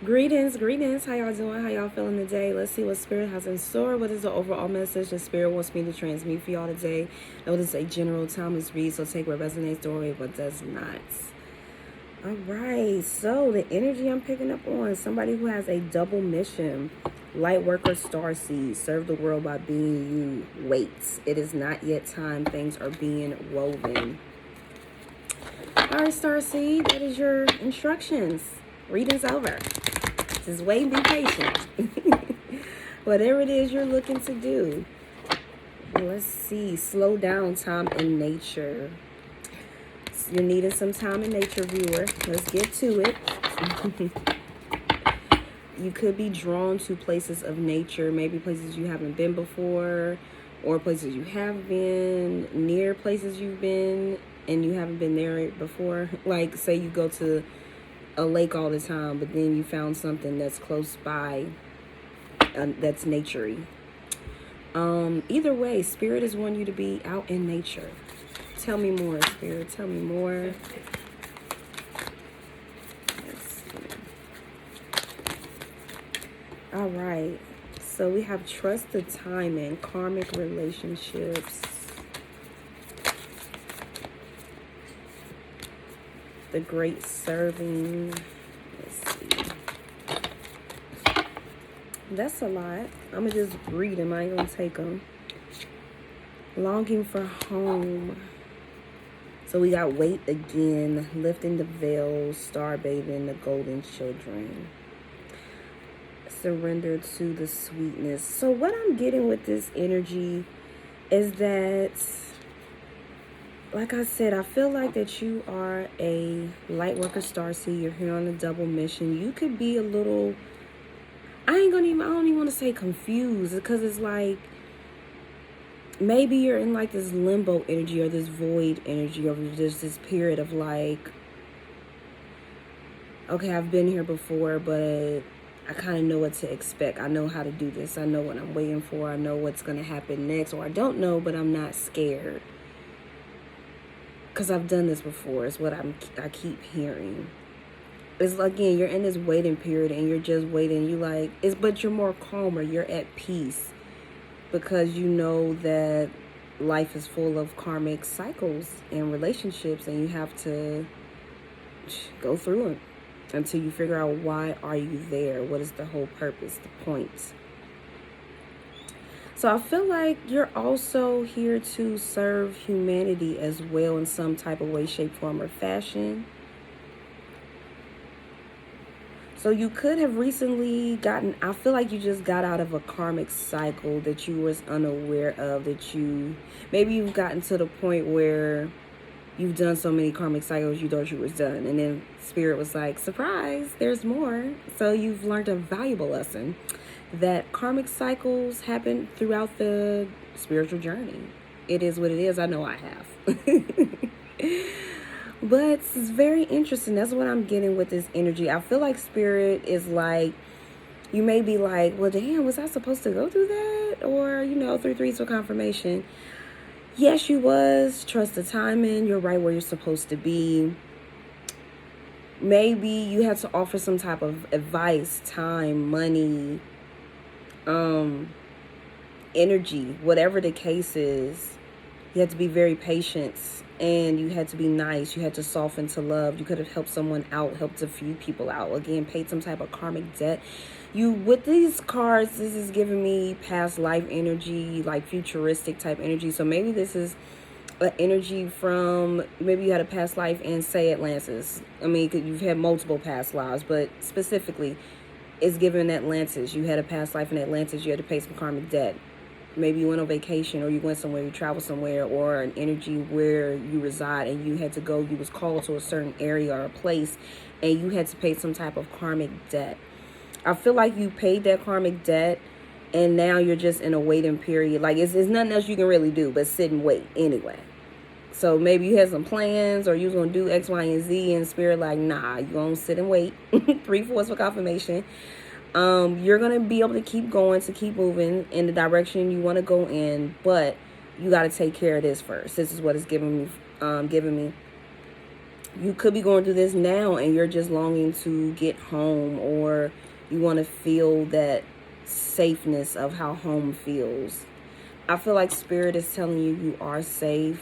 Greetings, greetings. How y'all doing? How y'all feeling today? Let's see what Spirit has in store. What is the overall message that Spirit wants me to transmit for y'all today? Notice a general timeless read, so take what resonates, don't worry what does not. All right, so the energy I'm picking up on, somebody who has a double mission. Light worker, starseed, serve the world by being you. Wait, it is not yet time. Things are being woven. All right, starseed, that is your instructions. Reading's over. Just wait and be patient. Whatever it is you're looking to do. Let's see. Slow down, time in nature. You're needing some time in nature, viewer. Let's get to it. You could be drawn to places of nature, maybe places you haven't been before, or places you have been, near places you've been, and you haven't been there before. Like, say you go to a lake all the time, but then you found something that's close by that's naturey. Either way, Spirit is wanting you to be out in nature. Tell me more, Spirit. Tell me more. Let's see. All right. So we have trust the timing, karmic relationships. The great serving. Let's see. That's a lot. I'm going to just read them. I ain't going to take them. Longing for home. So we got wait again. Lifting the veil. Star bathing the golden children. Surrender to the sweetness. So what I'm getting with this energy is that, like I said, I feel like that you are a light worker starseed. You're here on a double mission. You could be a little, I don't even want to say confused, because it's like, maybe you're in like this limbo energy or this void energy, or just this period of like, okay, I've been here before, but I kind of know what to expect. I know how to do this. I know what I'm waiting for. I know what's going to happen next, or I don't know, but I'm not scared. Because I've done this before, is what I keep hearing. It's again, you're in this waiting period and you're just waiting. But you're more calmer. You're at peace because you know that life is full of karmic cycles and relationships, and you have to go through it until you figure out, why are you there? What is the whole purpose, the point? So I feel like you're also here to serve humanity as well in some type of way, shape, form, or fashion. So you could have recently I feel like you just got out of a karmic cycle that you was unaware of, maybe you've gotten to the point where you've done so many karmic cycles you thought you was done. And then Spirit was like, surprise, there's more. So you've learned a valuable lesson that karmic cycles happen throughout the spiritual journey. It is what it is. I know I have. But it's very interesting. That's what I'm getting with this energy. I feel like Spirit is like, you may be like, well, damn, was I supposed to go through that? Or, 3-3s for confirmation. Yes, you was. Trust the timing. You're right where you're supposed to be. Maybe you had to offer some type of advice, time, money, energy, whatever the case is. You had to be very patient, and you had to be nice. You had to soften to love. You could have helped someone out, helped a few people out. Again, paid some type of karmic debt. With these cards, this is giving me past life energy, like futuristic type energy. So maybe this is an energy from, maybe you had a past life in, say, Atlantis. I mean, you've had multiple past lives, but specifically, it's given Atlantis. You had a past life in Atlantis. You had to pay some karmic debt. Maybe you went on vacation, or you went somewhere, you traveled somewhere, or an energy where you reside and you had to go, you was called to a certain area or a place, and you had to pay some type of karmic debt. I feel like you paid that karmic debt, and now you're just in a waiting period. Like, it's nothing else you can really do but sit and wait anyway. So maybe you had some plans, or you was going to do X, Y, and Z, and Spirit like, nah, you going to sit and wait. 3-4s for confirmation. You're going to be able to keep going, to keep moving in the direction you want to go in, but you got to take care of this first. This is what it's giving me. You could be going through this now and you're just longing to get home, or you want to feel that safeness of how home feels. I feel like Spirit is telling you you are safe.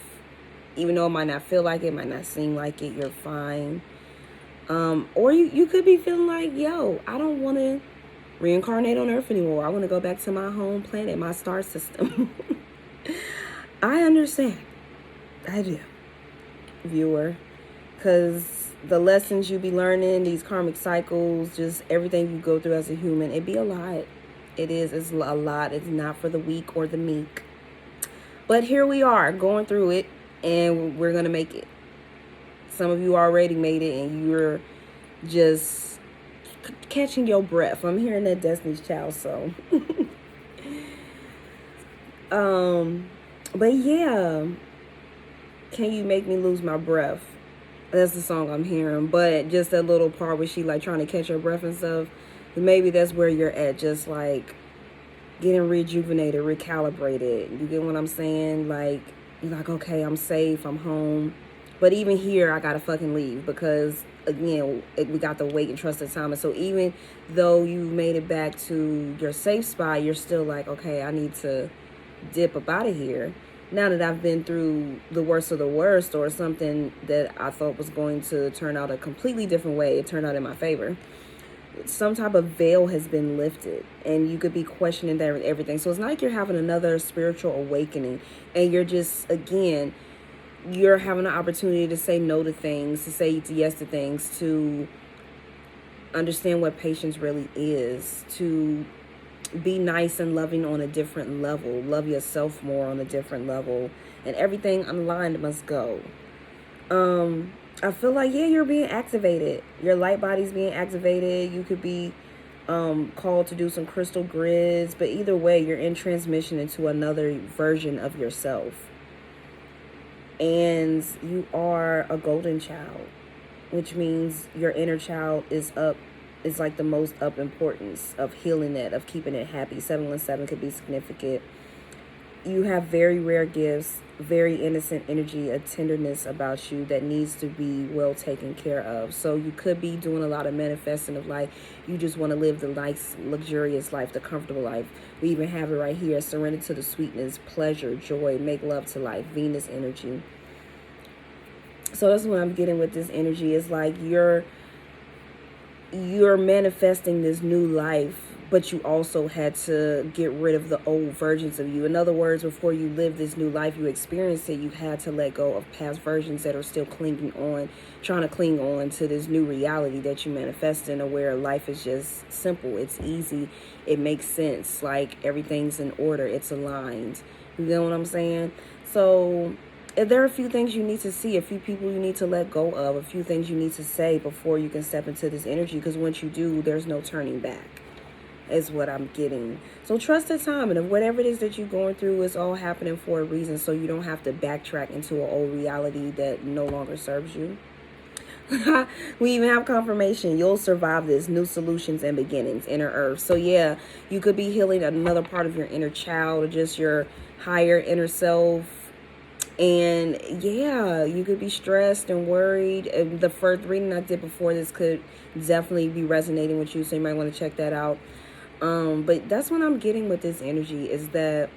Even though it might not feel like it, might not seem like it, you're fine. Or you could be feeling like, yo, I don't want to reincarnate on Earth anymore. I want to go back to my home planet, my star system. I understand. I do, viewer. Because the lessons you be learning, these karmic cycles, just everything you go through as a human, it be a lot. It is. It's a lot. It's not for the weak or the meek. But here we are, going through it, and we're going to make it. Some of you already made it, and you're just catching your breath. I'm hearing that Destiny's Child song. But yeah, Can You Make Me Lose My Breath? That's the song I'm hearing. But just that little part where she like trying to catch her breath and stuff, maybe that's where you're at, just like getting rejuvenated, recalibrated. You get what I'm saying? Like, you're like, okay, I'm safe, I'm home. But even here, I gotta fucking leave because, again, we got to wait and trust the time. And so even though you made it back to your safe spot, you're still like, okay, I need to dip up out of here. Now that I've been through the worst of the worst, or something that I thought was going to turn out a completely different way, it turned out in my favor. Some type of veil has been lifted, and you could be questioning everything. So it's not like you're having another spiritual awakening, and you're just, again, you're having an opportunity to say no to things, to say yes to things, to understand what patience really is, to be nice and loving on a different level, love yourself more on a different level, and everything unlined must go. I feel like, yeah, you're being activated. Your light body's being activated. You could be called to do some crystal grids, but either way, you're in transmission into another version of yourself. And you are a golden child, which means your inner child is like the most up importance of healing it, of keeping it happy. 717 could be significant. You have very rare gifts, very innocent energy, a tenderness about you that needs to be well taken care of. So you could be doing a lot of manifesting of like, you just want to live the nice, luxurious life, the comfortable life. We even have it right here, surrender to the sweetness, pleasure, joy, make love to life, Venus energy. So that's what I'm getting with this energy. Is like you're manifesting this new life, but you also had to get rid of the old versions of you. In other words, before you live this new life, you experienced it, you had to let go of past versions that are still clinging on, trying to cling on to this new reality that you manifest in, where life is just simple, it's easy, it makes sense, like everything's in order, it's aligned. You know what I'm saying? So there are a few things you need to see, a few people you need to let go of, a few things you need to say before you can step into this energy, because once you do, there's no turning back, is what I'm getting. So trust the time, and if whatever it is that you're going through is all happening for a reason, so you don't have to backtrack into an old reality that no longer serves you. We even have confirmation. You'll survive this. New solutions and beginnings, inner earth. So yeah, you could be healing another part of your inner child, or just your higher inner self. And yeah, you could be stressed and worried. And the first reading I did before this could definitely be resonating with you, so you might want to check that out. But that's what I'm getting with this energy, is that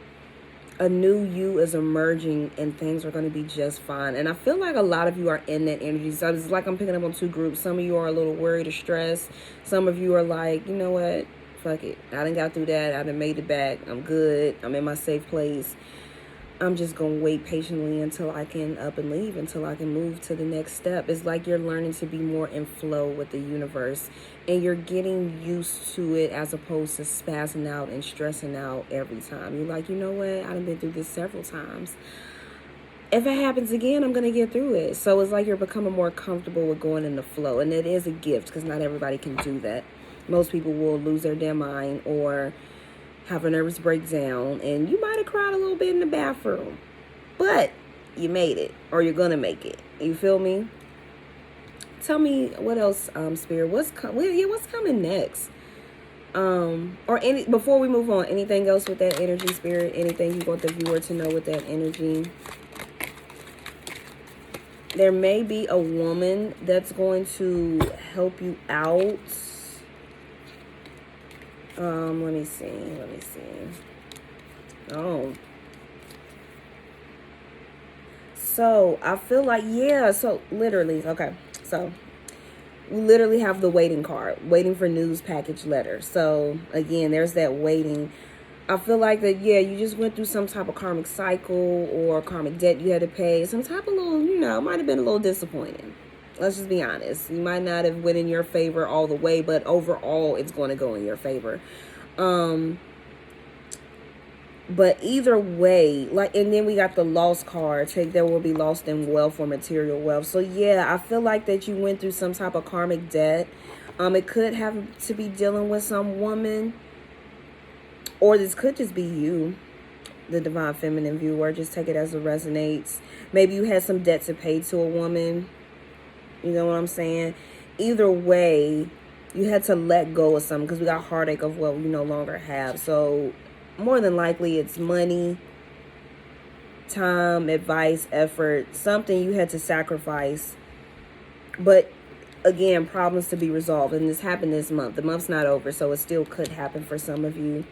a new you is emerging and things are going to be just fine. And I feel like a lot of you are in that energy. So it's like I'm picking up on two groups. Some of you are a little worried or stressed. Some of you are like, you know what? Fuck it. I done got through that. I done made it back. I'm good. I'm in my safe place. I'm just going to wait patiently until I can up and leave, until I can move to the next step. It's like you're learning to be more in flow with the universe, and you're getting used to it, as opposed to spazzing out and stressing out every time. You're like, you know what? I've been through this several times. If it happens again, I'm going to get through it. So it's like you're becoming more comfortable with going in the flow, and it is a gift, because not everybody can do that. Most people will lose their damn mind or have a nervous breakdown, and you might have cried a little bit in the bathroom, but you made it, or you're gonna make it. You feel me? Tell me what else, Spirit. What's coming next? Or any before we move on, anything else with that energy, Spirit? Anything you want the viewer to know with that energy? there may be a woman that's going to help you out. Let me see. Oh. So, I feel like, yeah, so literally, okay. So, we literally have the waiting card, waiting for news package letter. So, again, there's that waiting. I feel like that, yeah, you just went through some type of karmic cycle or karmic debt you had to pay. Some type of little, it might have been a little disappointing. Let's just be honest. You might not have went in your favor all the way, but overall, it's going to go in your favor. But either way, and then we got the lost card. Take there will be lost in wealth or material wealth. So yeah, I feel like that you went through some type of karmic debt. It could have to be dealing with some woman, or this could just be you, the divine feminine viewer. Just take it as it resonates. Maybe you had some debt to pay to a woman. You know what I'm saying? Either way, you had to let go of something because we got heartache of what we no longer have. So more than likely it's money, time, advice, effort, something you had to sacrifice. But again, problems to be resolved. And this happened this month. The month's not over, so it still could happen for some of you.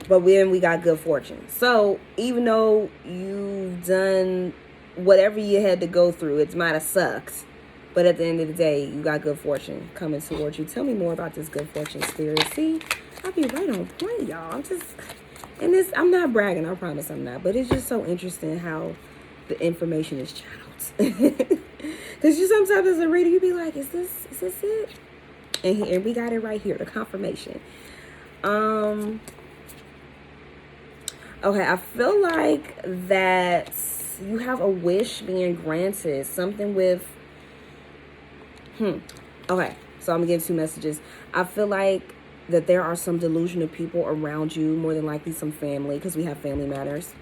But then we got good fortune. So even though you've done whatever you had to go through, it might have sucked. But at the end of the day, you got good fortune coming towards you. Tell me more about this good fortune, Spirit. See, I'll be right on point, y'all. I'm not bragging, I promise I'm not. But it's just so interesting how the information is channeled. Because you sometimes as a reader, you be like, is this it? And we got it right here, the confirmation. Okay, I feel like that you have a wish being granted. Something with okay, so I'm getting two messages. I feel like that there are some delusional people around you, more than likely some family, because we have family matters.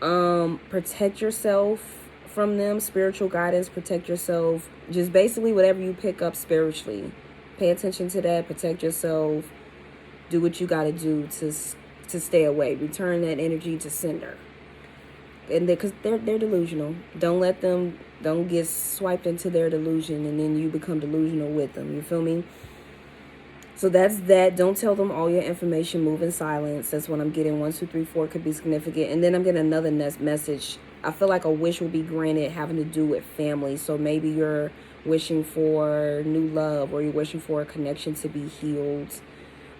Protect yourself from them. Spiritual guidance, protect yourself. Just basically whatever you pick up spiritually. Pay attention to that, protect yourself. Do what you got to do to stay away. Return that energy to sender. And because they're delusional. Don't get swiped into their delusion and then you become delusional with them. You feel me? So that's that. Don't tell them all your information. Move in silence. That's what I'm getting. 1, 2, 3, 4 could be significant. And then I'm getting another message. I feel like a wish will be granted having to do with family. So maybe you're wishing for new love or you're wishing for a connection to be healed.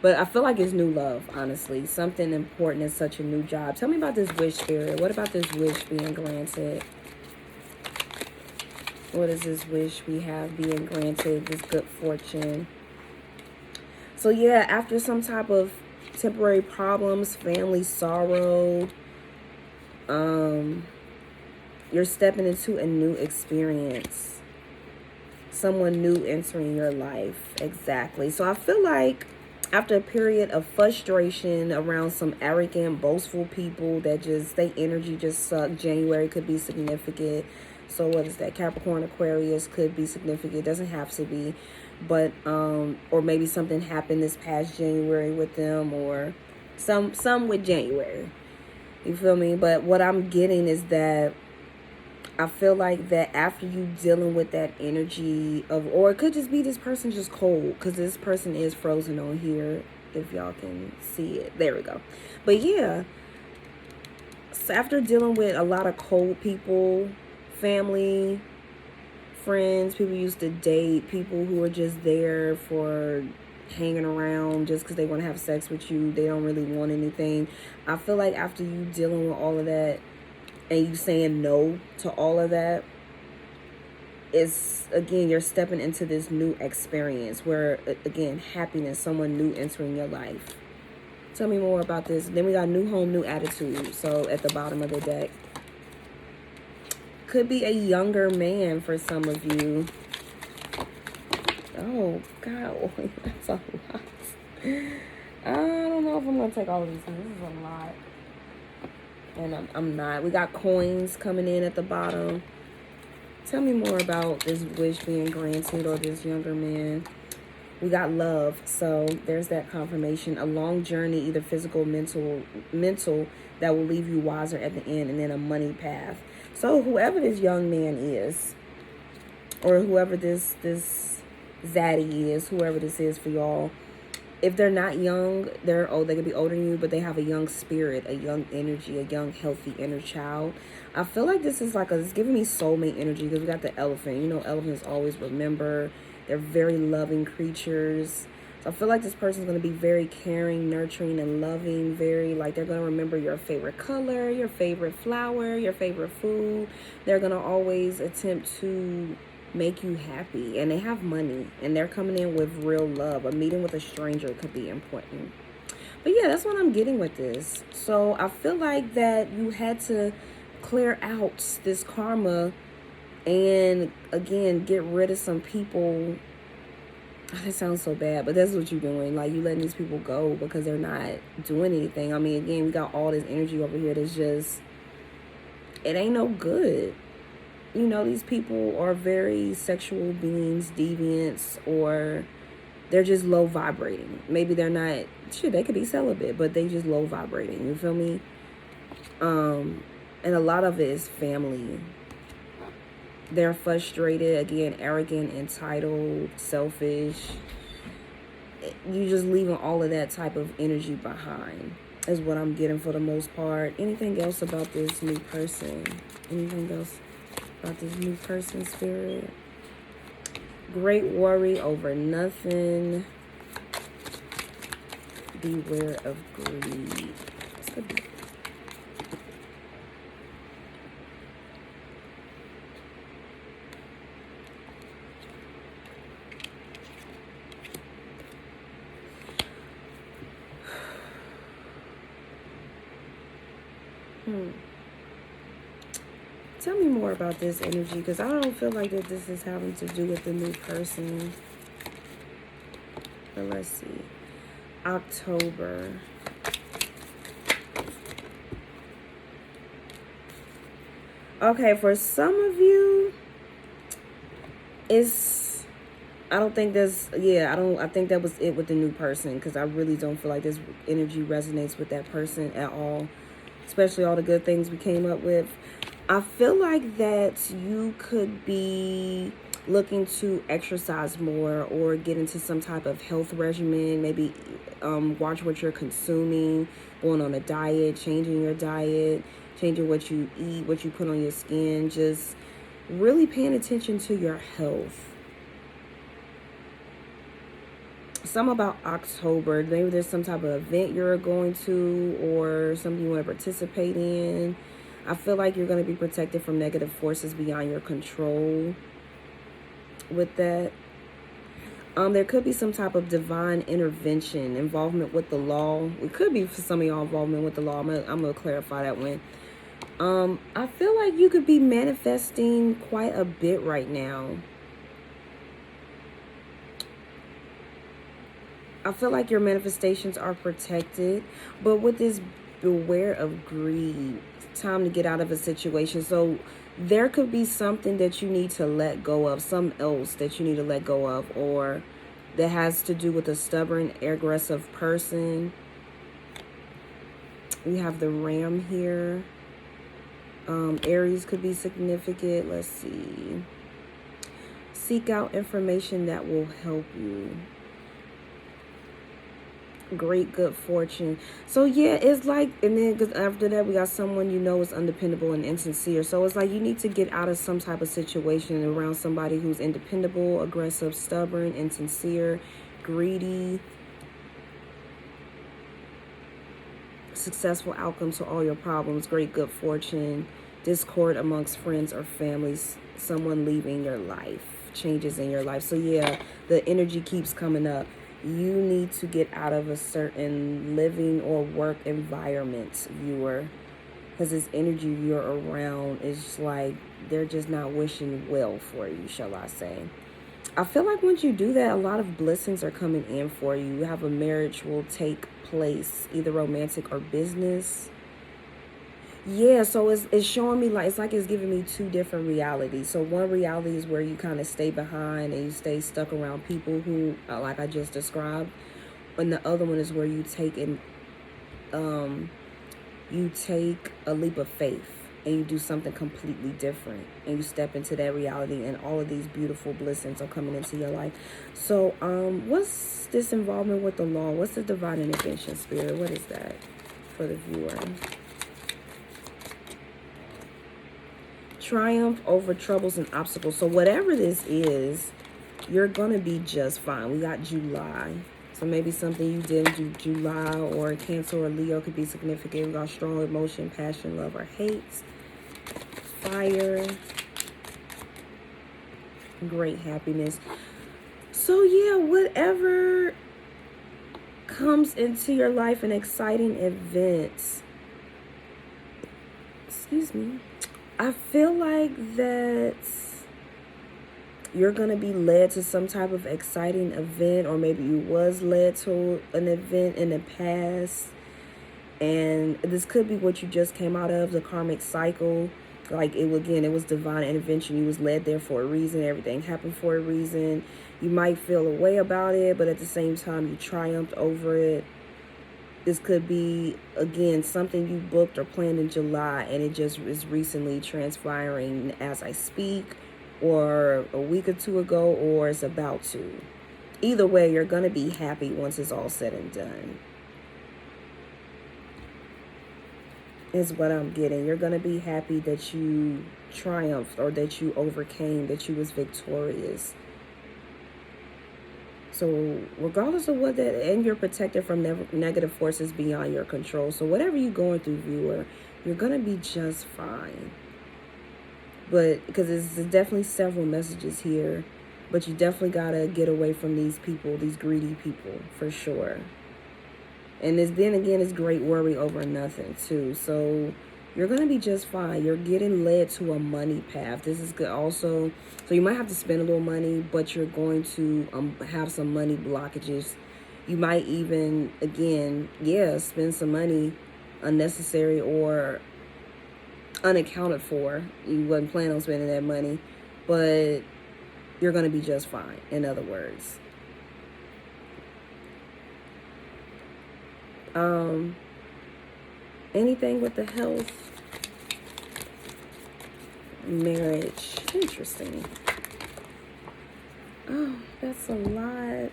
But I feel like it's new love, honestly. Something important is such a new job. Tell me about this wish, Spirit. What about this wish being granted? What is this wish we have being granted? This good fortune. So yeah, after some type of temporary problems, family sorrow, you're stepping into a new experience. Someone new entering your life. Exactly. So I feel like after a period of frustration around some arrogant, boastful people that just, their energy just suck, January could be significant. So what is that? Capricorn, Aquarius could be significant. It doesn't have to be. But, or maybe something happened this past January with them or some with January. You feel me? But what I'm getting is that I feel like that after you dealing with that energy of, or it could just be this person just cold, because this person is frozen on here, if y'all can see it. There we go. But yeah, so after dealing with a lot of cold people, family, friends, people you used to date, people who are just there for hanging around just because they want to have sex with you, they don't really want anything. I feel like after you dealing with all of that, and you saying no to all of that, it's, again, you're stepping into this new experience where, again, happiness, someone new entering your life. Tell me more about this. Then we got new home, new attitude. So at the bottom of the deck. Could be a younger man for some of you. Oh, God. That's a lot. I don't know if I'm going to take all of these things. This is a lot. And I'm not. We got coins coming in at the bottom. Tell me more about this wish being granted or this younger man. We got love. So there's that confirmation. A long journey, either physical, mental, that will leave you wiser at the end. And then a money path. So whoever this young man is, or whoever this zaddy is, whoever this is for y'all, if they're not young, they're old. They could be older than you, but they have a young spirit, a young energy, a young healthy inner child. I feel like this is like it's giving me soulmate energy, because we got the elephant. You know, elephants always remember. They're very loving creatures. So I feel like this person's going to be very caring, nurturing, and loving. Very, like, they're going to remember your favorite color, your favorite flower, your favorite food. They're going to always attempt to make you happy. And they have money. And they're coming in with real love. A meeting with a stranger could be important. But yeah, that's what I'm getting with this. So I feel like that you had to clear out this karma and, again, get rid of some people. That sounds so bad, but that's what you're doing. Like, you letting these people go because they're not doing anything. I mean, again, we got all this energy over here that's just, it ain't no good. You know, these people are very sexual beings, deviants, or they're just low vibrating. Maybe they're not, shit, they could be celibate, but they just low vibrating. You feel me? And a lot of it is family. They're frustrated, again, arrogant, entitled, selfish. You just leaving all of that type of energy behind is what I'm getting for the most part. Anything else about this new person? Anything else about this new person, spirit? Great worry over nothing. Beware of greed. This could be. Tell me more about this energy, because I don't feel like that this is having to do with the new person. But let's see. October. Okay, for some of you, it's, I don't think there's, I think that was it with the new person, because I really don't feel like this energy resonates with that person at all, especially all the good things we came up with. I feel like that you could be looking to exercise more or get into some type of health regimen, maybe watch what you're consuming, going on a diet, changing your diet, changing what you eat, what you put on your skin, just really paying attention to your health. Some about October, maybe there's some type of event you're going to or something you want to participate in. I feel like you're going to be protected from negative forces beyond your control with that. There could be some type of divine intervention, involvement with the law. It could be for some of y'all involvement with the law. I'm going to clarify that one. I feel like you could be manifesting quite a bit right now. I feel like your manifestations are protected, but with this beware of greed, time to get out of a situation. So there could be something that you need to let go of, something else that you need to let go of, or that has to do with a stubborn, aggressive person. We have the Ram here. Aries could be significant. Let's see. Seek out information that will help you. Great good fortune. So yeah, it's like, and then because after that we got someone you know is undependable and insincere. So it's like you need to get out of some type of situation around somebody who's independable, aggressive, stubborn, insincere, greedy. Successful outcome to all your problems. Great good fortune. Discord amongst friends or families. Someone leaving your life. Changes in your life. So yeah, the energy keeps coming up. You need to get out of a certain living or work environment, viewer, because this energy you're around is just like they're just not wishing well for you, shall I say. I feel like once you do that, a lot of blessings are coming in for you. You have a marriage will take place, either romantic or business. Yeah, so it's showing me like it's giving me two different realities. So one reality is where you kind of stay behind and you stay stuck around people who, like I just described, and the other one is where you take a leap of faith. and you do something completely different, and you step into that reality, and all of these beautiful blessings are coming into your life. So what's this involvement with the law? What's the divine intervention, spirit? What is that for the viewer? Triumph over troubles and obstacles. So whatever this is, you're gonna be just fine. We got July. So maybe something you did in July, or Cancer or Leo could be significant. We got strong emotion, passion, love, or hate. Fire. Great happiness. So yeah, whatever comes into your life, an exciting events. Excuse me. I feel like that you're going to be led to some type of exciting event, or maybe you was led to an event in the past, and this could be what you just came out of, the karmic cycle. Like it was divine intervention. You was led there for a reason. Everything happened for a reason. You might feel a way about it, but at the same time you triumphed over it. This could be, again, something you booked or planned in July, and it just is recently transpiring as I speak, or a week or two ago, or it's about to. Either way, you're going to be happy once it's all said and done, is what I'm getting. You're going to be happy that you triumphed, or that you overcame, that you was victorious. So regardless of what that, and you're protected from negative forces beyond your control. So whatever you're going through, viewer, you're going to be just fine. But because there's definitely several messages here, but you definitely got to get away from these people, these greedy people, for sure. And then again, it's great worry over nothing too. So you're going to be just fine. You're getting led to a money path. This is good also. So you might have to spend a little money, but you're going to have some money blockages. You might even, again, spend some money unnecessary or unaccounted for. You wasn't planning on spending that money, but you're going to be just fine, in other words. Anything with the health, marriage, interesting. Oh, that's a lot.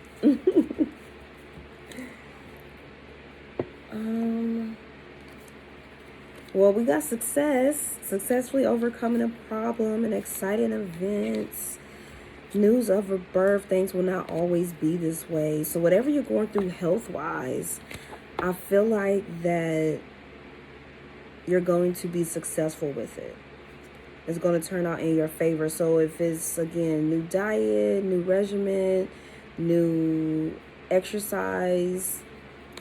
Well, we got successfully overcoming a problem, and exciting events, news of a birth. Things will not always be this way. So whatever you're going through health-wise, I feel like that you're going to be successful with it. It's going to turn out in your favor. So if it's, again, new diet, new regimen, new exercise,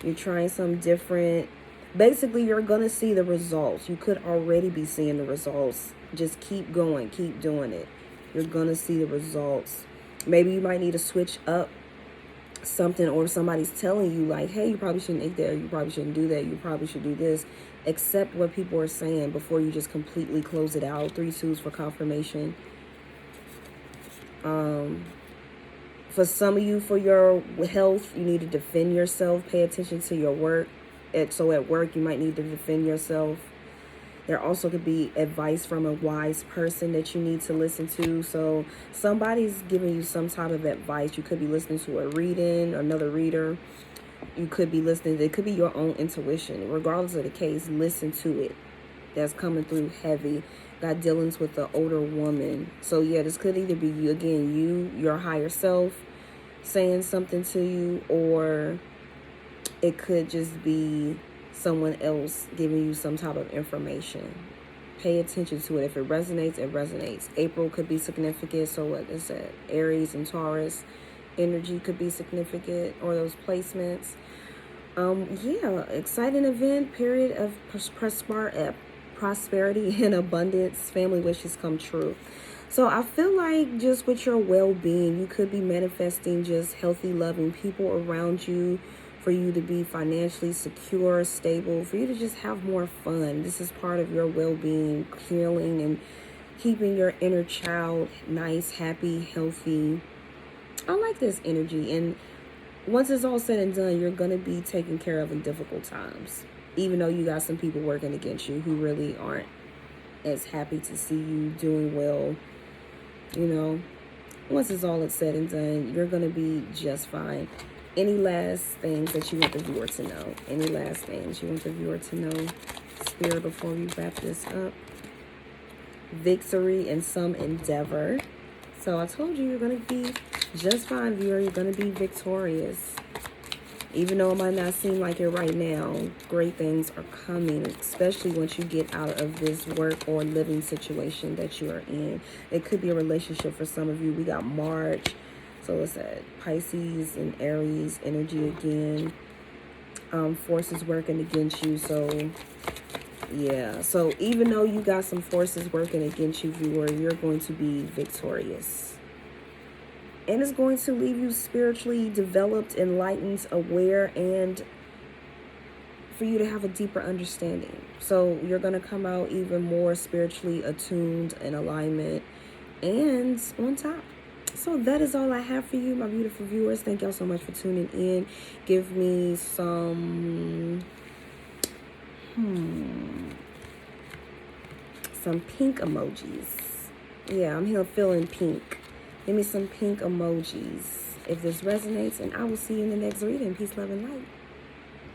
you're trying something different, basically you're going to see the results. You could already be seeing the results. Just keep going, keep doing it. You're going to see the results. Maybe you might need to switch up something, or somebody's telling you like, hey, you probably shouldn't eat that, you probably shouldn't do that, you probably should do this. Accept what people are saying before you just completely close it out. 3 2s for confirmation. For some of you, for your health, you need to defend yourself. Pay attention to your work. So at work, you might need to defend yourself. There also could be advice from a wise person that you need to listen to. So somebody's giving you some type of advice. You could be listening to a reading, another reader. You could be listening. It could be your own intuition. Regardless of the case, listen to it. That's coming through heavy. Got dealings with the older woman. So yeah, this could either be you, again, your higher self saying something to you, or it could just be someone else giving you some type of information. Pay attention to it. If it resonates, it resonates. April could be significant. So what is that? Aries and Taurus energy could be significant, or those placements. Exciting event, period of prosperity and abundance. Family wishes come true. So I feel like just with your well-being, you could be manifesting just healthy, loving people around you, for you to be financially secure, stable, for you to just have more fun. This is part of your well-being, healing, and keeping your inner child nice, happy, healthy. I like this energy. And once it's all said and done, you're going to be taken care of in difficult times, even though you got some people working against you who really aren't is happy to see you doing well. You know, once it's all said and done, you're going to be just fine. Any last things that you want the viewer to know? Any last things you want the viewer to know, Spirit, before we wrap this up? Victory in some endeavor. So I told you, you're going to be just fine, viewer. You're going to be victorious. Even though it might not seem like it right now, great things are coming, especially once you get out of this work or living situation that you are in. It could be a relationship for some of you. We got March. So it's that Pisces and Aries energy again. Forces working against you. So, yeah. So even though you got some forces working against you, viewer, you're going to be victorious. And it's going to leave you spiritually developed, enlightened, aware, and for you to have a deeper understanding. So you're going to come out even more spiritually attuned, in alignment, and on top. So that is all I have for you, my beautiful viewers. Thank y'all so much for tuning in. Give me some pink emojis. Yeah, I'm here feeling pink. Give me some pink emojis if this resonates, and I will see you in the next reading. Peace, love, and light.